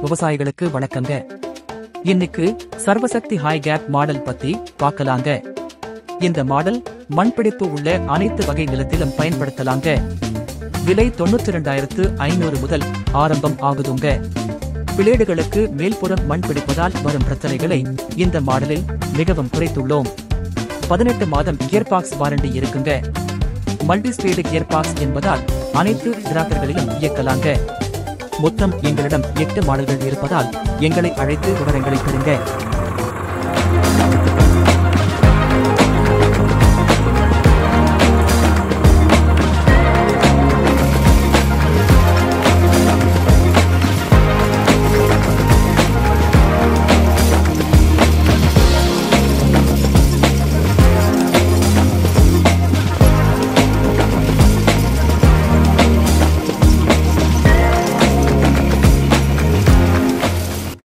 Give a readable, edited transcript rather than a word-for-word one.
விவசாயிகளுக்கு வணக்கங்க. இன்னைக்கு சர்வசக்தி ஹை கேப் மாடல் பத்தி பார்க்கலாங்க. இந்த மாடல் மண்பிடிப்பு உள்ள அனைத்து வகை நிலத்திலும் பயன்படுத்தலாங்க. விலை 92,500 முதல் ஆரம்பம் ஆகுதுங்க. பிளேடுகளுக்கு மேல்புறம் மண் பிடிப்பதால் வரும் பிரச்சனைகளை இந்த மாடலில் மிகவும் குறைத்துள்ளோம். 18 மாதம் கியர்பாக்ஸ் வாரண்டி இருக்குங்க. மல்டி ஸ்பீடு கியர்பாக்ஸ் என்பதால் அனைத்து டிராக்டர்களிலும் இயக்கலாங்க. மொத்தம் எங்களிடம் 8 மாடல்கள் இருப்பதால் எங்களை அழைத்து விவரங்களை பெறுங்க.